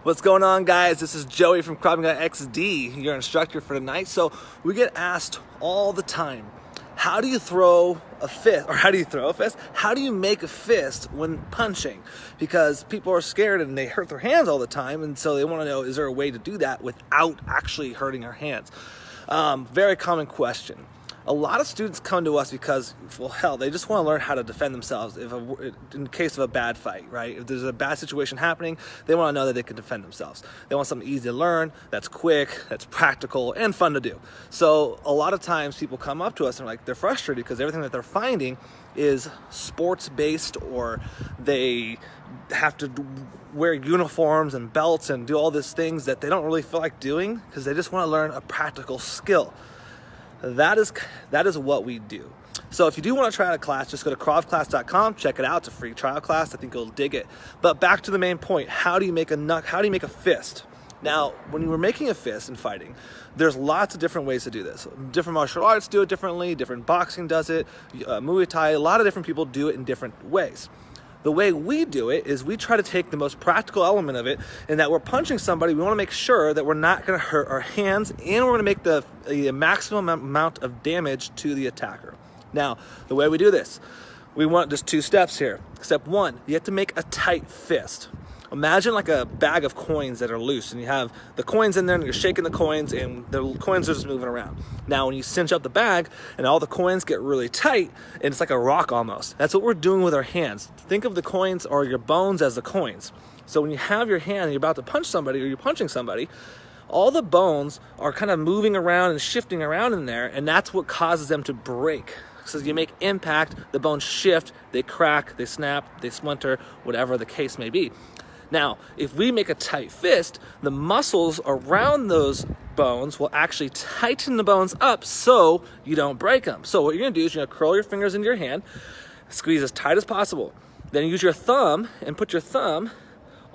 What's going on, guys? This is Joey from Krav Maga XD, your instructor for tonight. So we get asked all the time, how do you throw a fist? Or how do you throw a fist? How do you make a fist when punching? Because people are scared and they hurt their hands all the time, and so they want to know, is there a way to do that without actually hurting our hands? Very common question. A lot of students come to us because, well, hell, they just want to learn how to defend themselves in case of a bad fight, right? If there's a bad situation happening, they want to know that they can defend themselves. They want something easy to learn, that's quick, that's practical, and fun to do. So a lot of times people come up to us and they're frustrated because everything that they're finding is sports-based, or they have to wear uniforms and belts and do all these things that they don't really feel like doing because they just want to learn a practical skill. That is what we do. So if you do want to try out a class, just go to kravclass.com, check it out. It's a free trial class. I think you'll dig it. But back to the main point, how do you make a fist? Now, when you were making a fist in fighting, there's lots of different ways to do this. Different martial arts do it differently, different boxing does it, Muay Thai, a lot of different people do it in different ways. The way we do it is we try to take the most practical element of it, in that we're punching somebody, we want to make sure that we're not going to hurt our hands, and we're going to make the maximum amount of damage to the attacker. Now, the way we do this, we want just 2 steps here. Step 1, you have to make a tight fist. Imagine like a bag of coins that are loose, and you have the coins in there, and you're shaking the coins, and the coins are just moving around. Now, when you cinch up the bag, and all the coins get really tight, and it's like a rock almost. That's what we're doing with our hands. Think of the coins or your bones as the coins. So when you have your hand and you're about to punch somebody, or you're punching somebody, all the bones are kind of moving around and shifting around in there, and that's what causes them to break. So as you make impact, the bones shift, they crack, they snap, they splinter, whatever the case may be. Now, if we make a tight fist, the muscles around those bones will actually tighten the bones up so you don't break them. So what you're gonna do is you're gonna curl your fingers into your hand, squeeze as tight as possible. Then use your thumb and put your thumb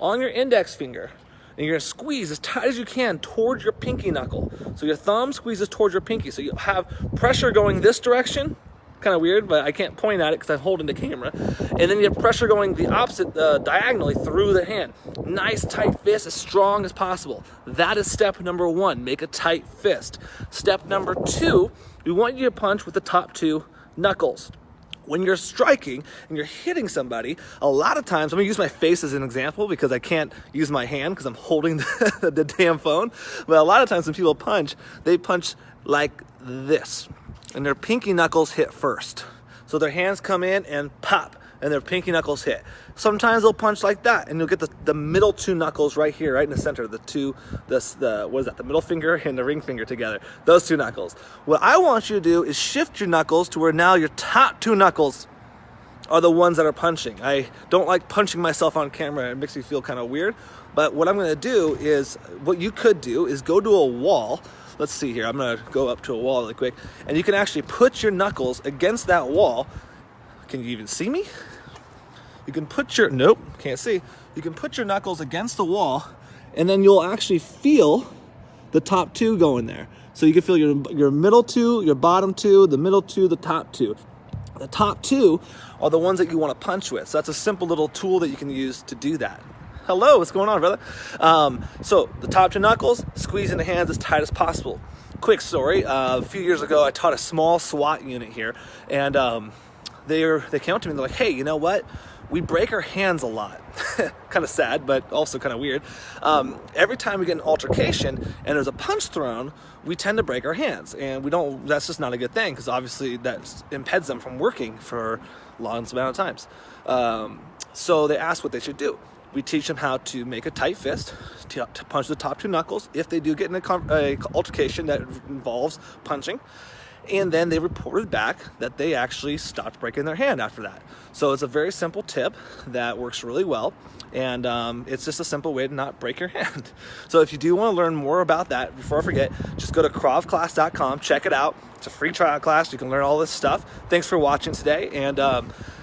on your index finger. And you're gonna squeeze as tight as you can towards your pinky knuckle. So your thumb squeezes towards your pinky. So you have pressure going this direction. Kind of weird, but I can't point at it because I'm holding the camera. And then you have pressure going the opposite, diagonally through the hand. Nice tight fist, as strong as possible. That is step number 1, make a tight fist. Step number 2, we want you to punch with the top 2 knuckles. When you're striking and you're hitting somebody, a lot of times, I'm gonna use my face as an example because I can't use my hand because I'm holding the damn phone. But a lot of times when people punch, they punch like this, and their pinky knuckles hit first. So their hands come in and pop, and their pinky knuckles hit. Sometimes they'll punch like that, and you'll get the middle 2 knuckles right here, right in the center, the middle finger and the ring finger together, those 2 knuckles. What I want you to do is shift your knuckles to where now your top 2 knuckles are the ones that are punching. I don't like punching myself on camera, it makes me feel kind of weird, but what I'm gonna do is, what you could do is go to a wall. Let's see here, I'm gonna go up to a wall really quick, and you can actually put your knuckles against that wall. Can you even see me? You can put your, nope, can't see. You can put your knuckles against the wall, and then you'll actually feel the top 2 go in there. So you can feel your middle 2, your bottom 2, the middle 2, the top 2. The top 2 are the ones that you wanna punch with. So that's a simple little tool that you can use to do that. Hello, what's going on, brother? So the top 2 knuckles, squeezing the hands as tight as possible. Quick story, a few years ago, I taught a small SWAT unit here, and they came up to me and they're like, hey, you know what? We break our hands a lot. Kind of sad, but also kind of weird. Every time we get an altercation and there's a punch thrown, we tend to break our hands, and that's just not a good thing, because obviously that impedes them from working for long amount of times. So they asked what they should do. We teach them how to make a tight fist, to punch the top 2 knuckles if they do get in a altercation that involves punching. And then they reported back that they actually stopped breaking their hand after that. So it's a very simple tip that works really well, and it's just a simple way to not break your hand. So if you do want to learn more about that, before I forget, just go to kravclass.com, check it out. It's a free trial class. You can learn all this stuff. Thanks for watching today, and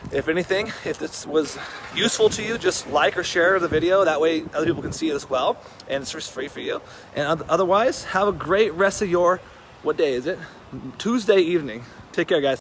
if anything, if this was useful to you, just like or share the video. That way other people can see it as well, and it's just free for you. And otherwise, have a great rest of your, what day is it? Tuesday evening. Take care, guys.